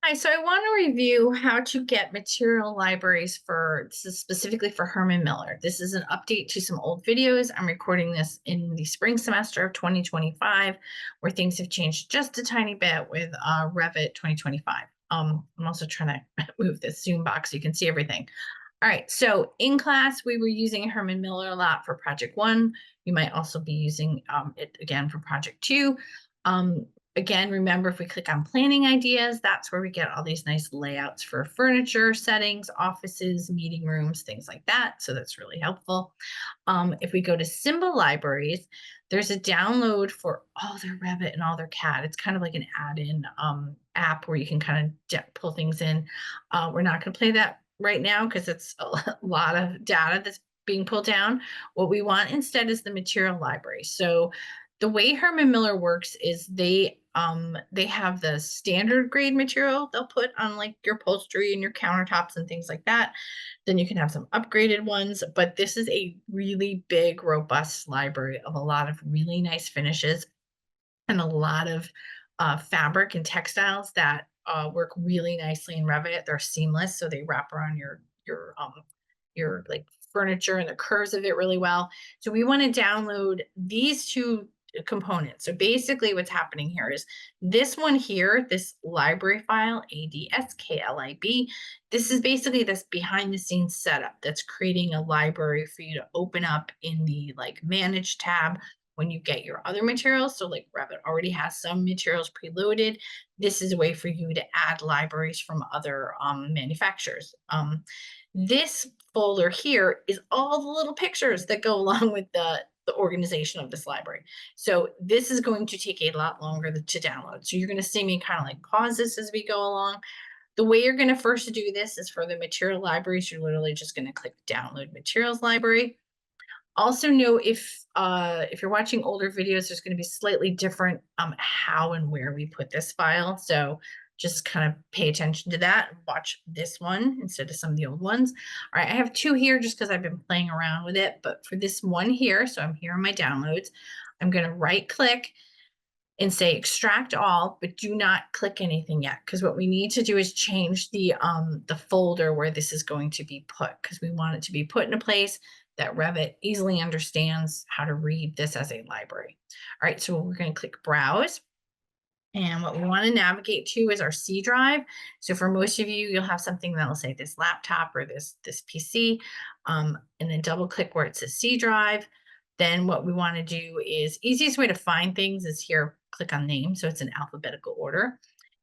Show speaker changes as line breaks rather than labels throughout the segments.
Hi, so I want to review how to get material libraries for this is specifically for Herman Miller. This is an update to some old videos. I'm recording this in the spring semester of 2025, where things have changed just a tiny bit with Revit 2025. I'm also trying to move this Zoom box so you can see everything. All right, so in class, we were using Herman Miller a lot for project one. You might also be using it again for project two. Um, Again, remember if we click on planning ideas, that's where we get all these nice layouts for furniture, settings, offices, meeting rooms, things like that. So that's really helpful. If we go to symbol libraries, there's a download for all their Revit and all their CAD. It's kind of like an add-in app where you can kind of pull things in. We're not going to play that right now because it's a lot of data that's being pulled down. What we want instead is the material library. So the way Herman Miller works is they have the standard grade material they'll put on like your upholstery and your countertops and things like that. Then you can have some upgraded ones, but this is a really big, robust library of a lot of really nice finishes and a lot of fabric and textiles that work really nicely in Revit. They're seamless, so they wrap around your like furniture and the curves of it really well. So we want to download these two components. So basically what's happening here is this one here, this library file, ADSKLIB, this is basically this behind the scenes setup that's creating a library for you to open up in the like manage tab when you get your other materials. So like Revit already has some materials preloaded. This is a way for you to add libraries from other manufacturers. This folder here is all the little pictures that go along with the organization of this library. So this is going to take a lot longer to download. So you're going to see me kind of like pause this as we go along. The way you're going to first do this is for the material libraries. You're literally just going to click download materials library. Also know if you're watching older videos, there's going to be slightly different how and where we put this file. So just kind of pay attention to that. Watch this one instead of some of the old ones. All right, I have two here just because I've been playing around with it. But for this one here, so I'm here in my downloads, I'm going to right click and say extract all, but do not click anything yet, because what we need to do is change the folder where this is going to be put, because we want it to be put in a place that Revit easily understands how to read this as a library. All right, so we're going to click browse. And what we want to navigate to is our C drive. So for most of you, you'll have something that will say this laptop or this PC, and then double click where it says C drive. Then what we want to do is easiest way to find things is here, click on name. So it's in alphabetical order.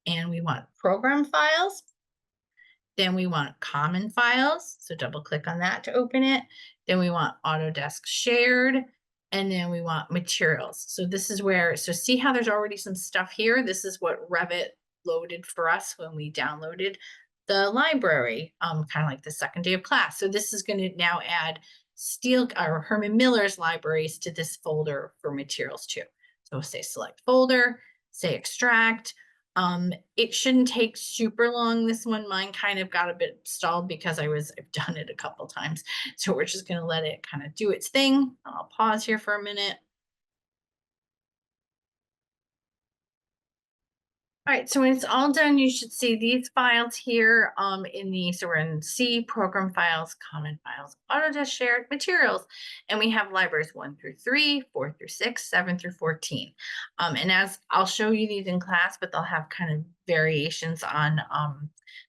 And we want program files. Then we want common files. So double click on that to open it. Then we want Autodesk shared. And then we want materials. So this is where, so see how there's already some stuff here. This is what Revit loaded for us when we downloaded the library, kind of like the second day of class. So this is going to now add Steel or Herman Miller's libraries to this folder for materials too. So we'll say select folder, say extract. It shouldn't take super long. This one, mine kind of got a bit stalled because I've done it a couple times. So we're just going to let it kind of do its thing. I'll pause here for a minute. All right, so when it's all done, you should see these files here so we're in C, program files, common files, Autodesk shared materials, and we have libraries 1 through 3, 4 through 6, 7 through 14. And as I'll show you these in class, but they'll have kind of variations on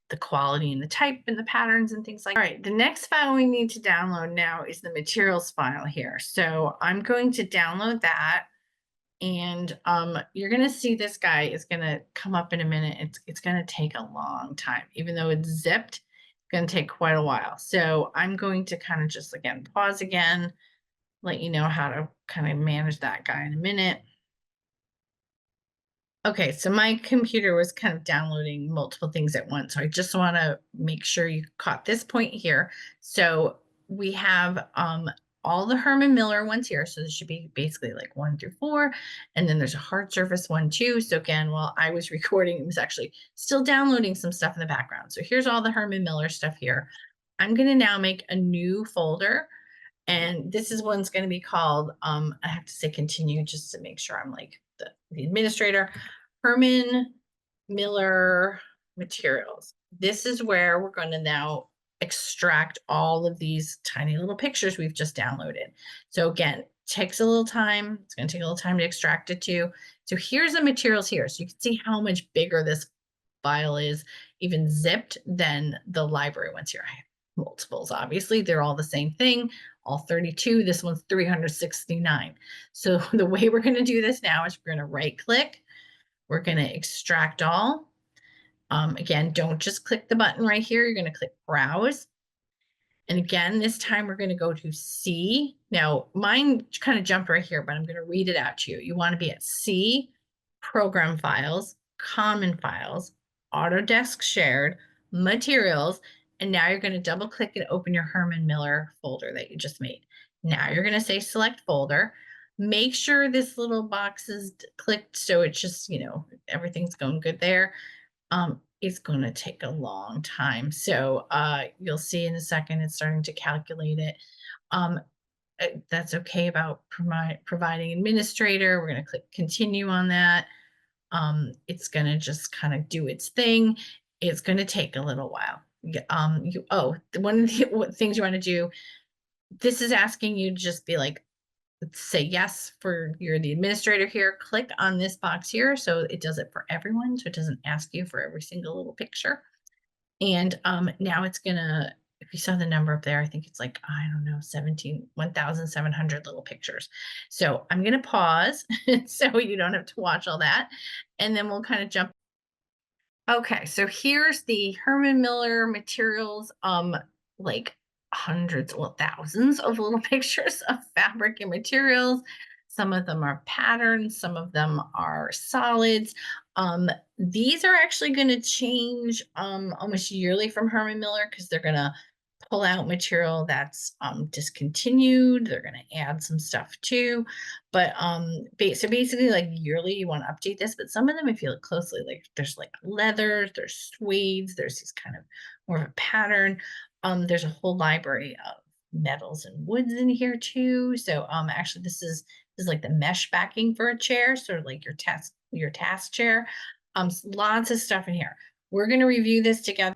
the quality and the type and the patterns and things like that. All right, the next file we need to download now is the materials file here. So I'm going to download that. And you're gonna see this guy is gonna come up in a minute. It's gonna take a long time, even though it's zipped, it's gonna take quite a while. So I'm going to kind of just again pause again, let you know how to kind of manage that guy in a minute. Okay, so my computer was kind of downloading multiple things at once. So I just want to make sure you caught this point here. So we have all the Herman Miller ones here. So this should be basically like 1 through 4. And then there's a hard surface one too. So again, while I was recording, it was actually still downloading some stuff in the background. So here's all the Herman Miller stuff here. I'm going to now make a new folder. And this is one's going to be called, I have to say continue just to make sure I'm like the administrator. Herman Miller materials. This is where we're going to now extract all of these tiny little pictures we've just downloaded. So again, takes a little time. It's going to take a little time to extract it too. So here's the materials here. So you can see how much bigger this file is, even zipped, than the library ones here. I have multiples, obviously. They're all the same thing, all 32. This one's 369. So the way we're going to do this now is we're going to right click. We're going to extract all. Again, don't just click the button right here. You're going to click browse. And again, this time we're going to go to C. Now, mine kind of jumped right here, but I'm going to read it out to you. You want to be at C, program files, common files, Autodesk shared, materials, and now you're going to double click and open your Herman Miller folder that you just made. Now you're going to say select folder. Make sure this little box is clicked so it's just, everything's going good there. It's going to take a long time. So you'll see in a second, it's starting to calculate it. That's okay about providing administrator. We're going to click continue on that. It's going to just kind of do its thing. It's going to take a little while. One of the things you want to do, this is asking you to just be like, say yes for you're the administrator here. Click on this box here so it does it for everyone, so it doesn't ask you for every single little picture. And now it's gonna, if you saw the number up there, I think it's like, I don't know, 1,700 little pictures. So I'm gonna pause so you don't have to watch all that, and then we'll kind of jump. Okay, so here's the Herman Miller materials, like hundreds, well, thousands of little pictures of fabric and materials. Some of them are patterns, some of them are solids. These are actually going to change almost yearly from Herman Miller because they're going to pull out material that's discontinued. They're going to add some stuff too. But so basically, like yearly, you want to update this. But some of them, if you look closely, like there's like leather, there's suedes, there's these kind of more of a pattern. There's a whole library of metals and woods in here too. So actually, this is like the mesh backing for a chair, sort of like your task chair. Lots of stuff in here. We're going to review this together.